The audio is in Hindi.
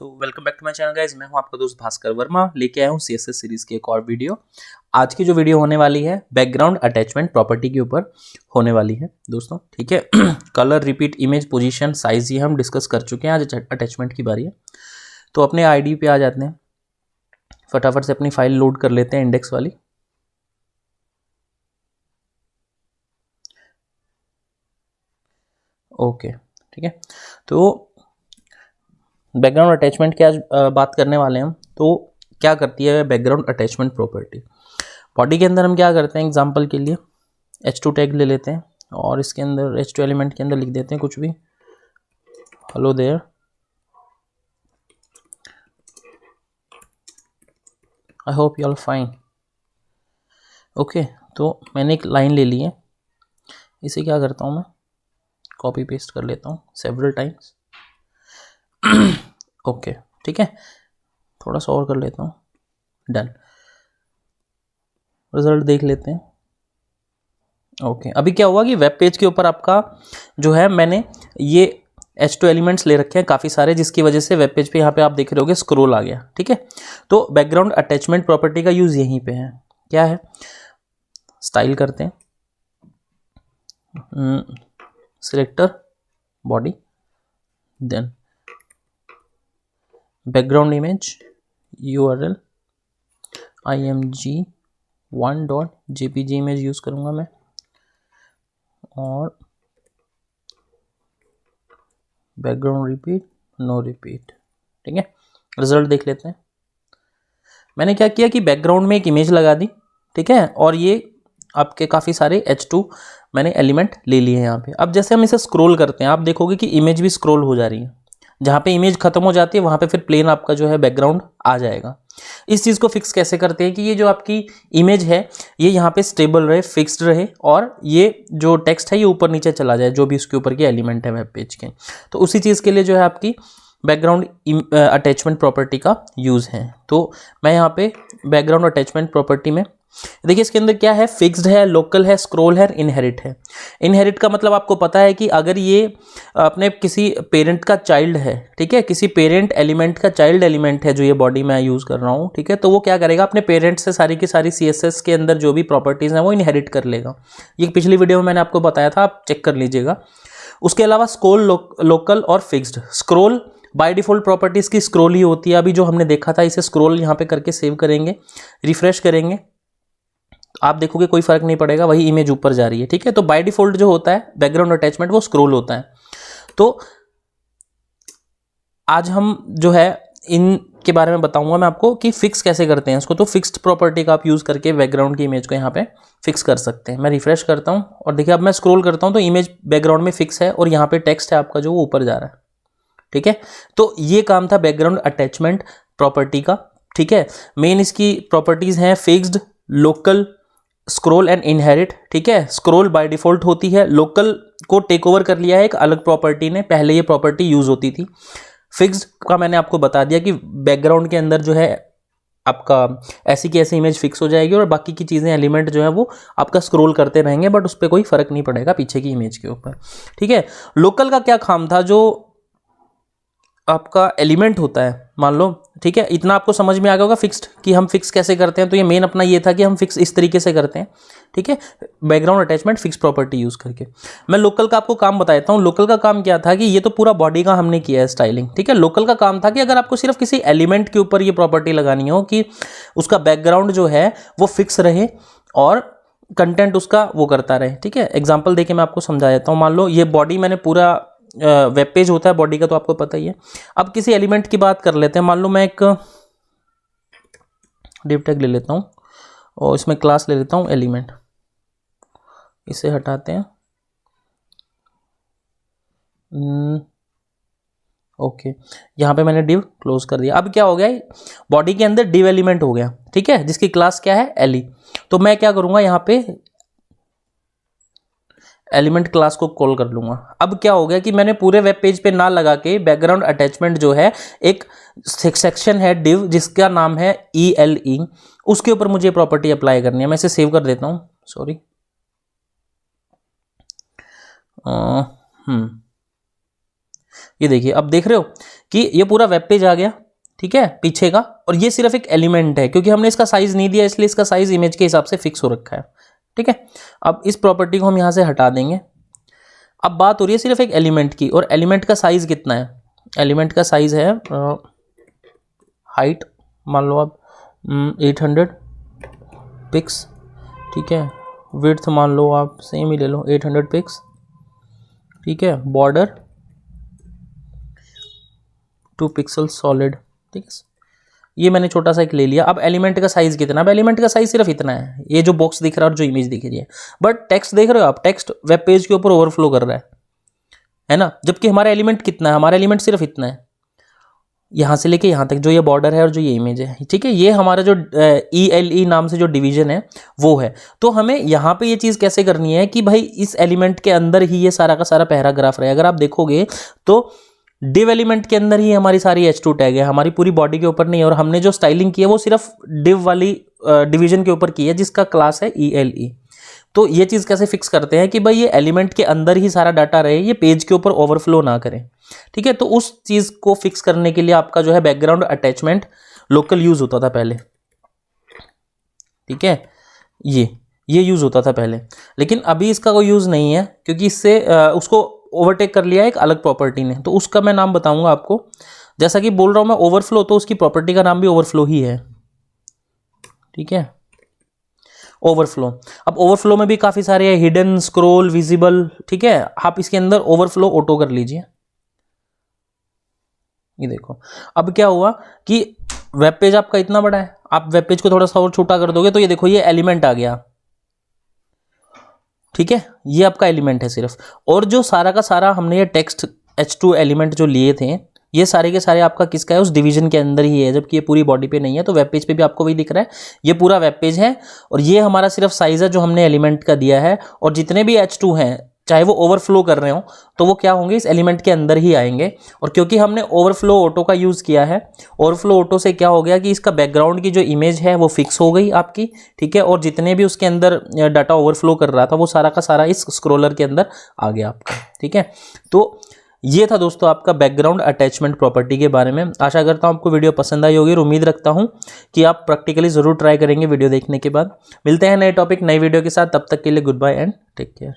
तो welcome back to my channel guys. मैं हूं आपका दोस्त भास्कर वर्मा, लेके आया हूं सीएसएस सीरीज की एक और वीडियो। आज की जो वीडियो होने वाली है बैकग्राउंड अटैचमेंट प्रॉपर्टी के ऊपर होने वाली है दोस्तों, ठीक है। Colour, repeat, image, position, size ये हम डिस्कस कर चुके हैं। आज अटैचमेंट की बारी है। तो अपने आईडी पे आ जाते हैं, फटाफट से अपनी फाइल लोड कर लेते हैं इंडेक्स वाली। ओके, ठीक है। तो बैकग्राउंड अटैचमेंट की आज बात करने वाले हैं हम। तो क्या करती है बैकग्राउंड अटैचमेंट प्रॉपर्टी? बॉडी के अंदर हम क्या करते हैं, एग्जांपल के लिए h2 टैग ले लेते हैं और इसके अंदर h2 एलिमेंट के अंदर लिख देते हैं कुछ भी, hello there, I hope you all fine. Okay, तो मैंने एक लाइन ले ली है, इसे क्या करता हूँ मैं, कॉपी पेस्ट कर लेता हूँ सेवरल टाइम्स। ओके, ठीक है, थोड़ा सा और कर लेता हूँ, डन। रिजल्ट देख लेते हैं। ओके, अभी क्या हुआ कि वेब पेज के ऊपर आपका जो है, मैंने ये H2 एलिमेंट्स ले रखे हैं काफ़ी सारे, जिसकी वजह से वेब पेज पे यहाँ पे आप देख रहे होगे स्क्रॉल आ गया, ठीक है। तो बैकग्राउंड अटैचमेंट प्रॉपर्टी का यूज़ यहीं पे है। क्या है, स्टाइल करते हैं, selector body, then background image URL img1.jpg image use करूँगा मैं, और बैकग्राउंड रिपीट, नो रिपीट, ठीक है। रिजल्ट देख लेते हैं। मैंने क्या किया कि बैकग्राउंड में एक इमेज लगा दी, ठीक है, और ये आपके काफ़ी सारे H2 मैंने एलिमेंट ले लिए हैं यहाँ पे। अब जैसे हम इसे स्क्रॉल करते हैं, आप देखोगे कि इमेज भी स्क्रॉल हो जा रही है। जहाँ पे इमेज खत्म हो जाती है वहाँ पे फिर प्लेन आपका जो है बैकग्राउंड आ जाएगा। इस चीज़ को फिक्स कैसे करते हैं कि ये जो आपकी इमेज है ये यहाँ पे स्टेबल रहे, फिक्स्ड रहे, और ये जो टेक्स्ट है ये ऊपर नीचे चला जाए, जो भी उसके ऊपर के एलिमेंट है वेब पेज के। तो उसी चीज़ के लिए जो है आपकी बैकग्राउंड अटैचमेंट प्रॉपर्टी का यूज़ है। तो मैं यहाँ पे बैकग्राउंड अटैचमेंट प्रॉपर्टी में देखिए, इसके अंदर क्या है, फिक्स्ड है, लोकल है, स्क्रॉल है, इनहेरिट है। इनहेरिट का मतलब आपको पता है कि अगर ये अपने किसी पेरेंट का चाइल्ड है, ठीक है, किसी पेरेंट एलिमेंट का चाइल्ड एलिमेंट है जो ये बॉडी में यूज़ कर रहा हूँ, ठीक है, तो वो क्या करेगा, अपने पेरेंट से सारी की सारी CSS के अंदर जो भी प्रॉपर्टीज़ हैं वो इनहेरिट कर लेगा। ये पिछली वीडियो में मैंने आपको बताया था, आप चेक कर लीजिएगा। उसके अलावा स्क्रॉल, लोकल और fixed. Scroll by default properties की स्क्रॉल ही होती है। अभी जो हमने देखा था, इसे स्क्रॉल यहाँ पे करके सेव करेंगे, रिफ्रेश करेंगे, आप देखोगे कोई फर्क नहीं पड़ेगा, वही इमेज ऊपर जा रही है, ठीक है। तो बाय डिफॉल्ट जो होता है बैकग्राउंड अटैचमेंट वो स्क्रॉल होता है। तो आज हम जो है इनके बारे में बताऊंगा मैं आपको कि फिक्स कैसे करते हैं इसको। तो फिक्स्ड प्रॉपर्टी का आप यूज़ करके बैकग्राउंड की इमेज को यहाँ पे फिक्स कर सकते हैं। मैं रिफ्रेश करता हूँ और देखिए अब मैं स्क्रॉल करता हूँ तो इमेज बैकग्राउंड में फिक्स है और यहाँ पे टेक्स्ट है आपका जो वो ऊपर जा रहा है, ठीक है। तो ये काम था बैकग्राउंड अटैचमेंट प्रॉपर्टी का, ठीक है। मेन इसकी प्रॉपर्टीज़ हैं fixed, local, scroll and inherit, ठीक है। स्क्रॉल बाय डिफॉल्ट होती है, लोकल को टेक ओवर कर लिया है एक अलग प्रॉपर्टी ने, पहले ये प्रॉपर्टी यूज होती थी। फिक्स्ड का मैंने आपको बता दिया कि बैकग्राउंड के अंदर जो है आपका ऐसी की ऐसी इमेज फिक्स हो जाएगी और बाकी की चीज़ें एलिमेंट जो है वो आपका स्क्रॉल करते रहेंगे, बट उस पर कोई फर्क नहीं पड़ेगा पीछे की इमेज के ऊपर, ठीक है। लोकल का क्या काम था, जो आपका एलिमेंट होता है, मान लो, ठीक है, इतना आपको समझ में आ गया होगा फिक्स्ड कि हम फिक्स कैसे करते हैं। तो ये मेन अपना ये था कि हम फिक्स इस तरीके से करते हैं, ठीक है, background attachment fix property use करके। मैं लोकल का आपको काम बता देता हूँ। लोकल का काम क्या था कि ये तो पूरा बॉडी का हमने किया है स्टाइलिंग, ठीक है। लोकल का काम था कि अगर आपको सिर्फ किसी एलिमेंट के ऊपर ये प्रॉपर्टी लगानी हो कि उसका बैकग्राउंड जो है वो फिक्स रहे और कंटेंट उसका वो करता रहे, ठीक है। एग्जाम्पल देके मैं आपको समझा देता हूँ। मान लो ये बॉडी मैंने पूरा वेब पेज होता है बॉडी का, तो आपको पता ही है। अब किसी एलिमेंट की बात कर लेते हैं। मान लो मैं एक डिव टैग ले लेता हूँ और इसमें क्लास ले लेता हूँ एलिमेंट, इसे हटाते हैं। ओके, यहाँ पे मैंने डिव क्लोज कर दिया। अब क्या हो गया, बॉडी के अंदर डिव एलिमेंट हो गया, ठीक है, जिसकी क्लास क्या है एली। तो मैं क्या करूँगा, यहाँ पे एलिमेंट क्लास को कॉल कर लूंगा। अब क्या हो गया कि मैंने पूरे वेब पेज पे ना लगा के बैकग्राउंड अटैचमेंट जो है एक सेक्शन है डिव जिसका नाम है ELE, उसके ऊपर मुझे प्रॉपर्टी अप्लाई करनी है। मैं इसे सेव कर देता हूँ, सॉरी। ये देखिए, अब देख रहे हो कि ये पूरा वेब पेज आ गया, ठीक है, पीछे का, और ये सिर्फ एक एलिमेंट है क्योंकि हमने इसका साइज नहीं दिया इसलिए इसका साइज इमेज के हिसाब से फिक्स हो रखा है, ठीक है। अब इस प्रॉपर्टी को हम यहाँ से हटा देंगे। अब बात हो रही है सिर्फ एक एलिमेंट की, और एलिमेंट का साइज कितना है? एलिमेंट का साइज है हाइट मान लो आप 800 पिक्स, ठीक है, विड्थ मान लो आप सेम ही ले लो 800 पिक्स, ठीक है, बॉर्डर 2 पिक्सल सॉलिड, ठीक है। ये मैंने छोटा सा एक ले लिया। अब एलिमेंट का साइज कितना? अब एलिमेंट का साइज सिर्फ इतना है, ये जो बॉक्स दिख रहा है और जो इमेज दिख रही है। बट टेक्स्ट देख रहे हो आप, टेक्स्ट वेब पेज के ऊपर ओवरफ्लो कर रहा है ना, जबकि हमारा एलिमेंट कितना है? हमारा एलिमेंट सिर्फ इतना है, यहाँ से लेके यहाँ तक जो ये बॉर्डर है और जो ये इमेज है, ठीक है। ये हमारा जो ELE नाम से जो डिवीजन है वो है। तो हमें यहाँ पे ये चीज़ कैसे करनी है कि भाई इस एलिमेंट के अंदर ही ये सारा का सारा पैराग्राफ रहे। अगर आप देखोगे तो डिव एलिमेंट के अंदर ही हमारी सारी H2 टैग है, हमारी पूरी बॉडी के ऊपर नहीं है, और हमने जो स्टाइलिंग की है वो सिर्फ डिव वाली डिवीजन के ऊपर की है जिसका क्लास है ELE। तो ये चीज़ कैसे फिक्स करते हैं कि भाई ये एलिमेंट के अंदर ही सारा डाटा रहे, ये पेज के ऊपर ओवरफ्लो ना करें, ठीक है। तो उस चीज़ को फिक्स करने के लिए आपका जो है बैकग्राउंड अटैचमेंट लोकल यूज़ होता था पहले, ठीक है, ये यूज़ होता था पहले, लेकिन अभी इसका कोई यूज़ नहीं है क्योंकि इससे उसको ओवरटेक कर लिया एक अलग प्रॉपर्टी ने। तो उसका मैं नाम बताऊंगा आपको। जैसा कि बोल रहा हूं मैं ओवरफ्लो, तो उसकी प्रॉपर्टी का नाम भी ओवरफ्लो ही है, ठीक है, ओवरफ्लो। अब ओवरफ्लो में भी काफ़ी सारे है, हिडन, स्क्रॉल, विजिबल, ठीक है। आप इसके अंदर ओवरफ्लो ऑटो कर लीजिए। ये देखो अब क्या हुआ कि वेब पेज आपका इतना बड़ा है, आप वेब पेज को थोड़ा सा और छोटा कर दोगे तो ये देखो ये एलिमेंट आ गया, ठीक है, ये आपका एलिमेंट है सिर्फ। और जो सारा का सारा हमने ये टेक्स्ट H2 एलिमेंट जो लिए थे ये सारे के सारे आपका किसका है? उस डिवीजन के अंदर ही है, जबकि ये पूरी बॉडी पे नहीं है। तो वेब पेज पे भी आपको वही दिख रहा है, ये पूरा वेब पेज है और ये हमारा सिर्फ साइज है जो हमने एलिमेंट का दिया है। और जितने भी H2 हैं चाहे वो ओवरफ्लो कर रहे हो तो वो क्या होंगे? इस एलिमेंट के अंदर ही आएंगे। और क्योंकि हमने ओवरफ्लो ऑटो का यूज़ किया है, ओवरफ्लो ऑटो से क्या हो गया कि इसका बैकग्राउंड की जो इमेज है वो फिक्स हो गई आपकी, ठीक है। और जितने भी उसके अंदर डाटा ओवरफ्लो कर रहा था वो सारा का सारा इस स्क्रोलर के अंदर आ गया आपका, ठीक है। तो ये था दोस्तों आपका बैकग्राउंड अटैचमेंट प्रॉपर्टी के बारे में। आशा करता हूँ आपको वीडियो पसंद आई होगी और उम्मीद रखता हूँ कि आप प्रैक्टिकली ज़रूर ट्राई करेंगे वीडियो देखने के बाद। मिलते हैं नए टॉपिक नई वीडियो के साथ, तब तक के लिए good bye and take care.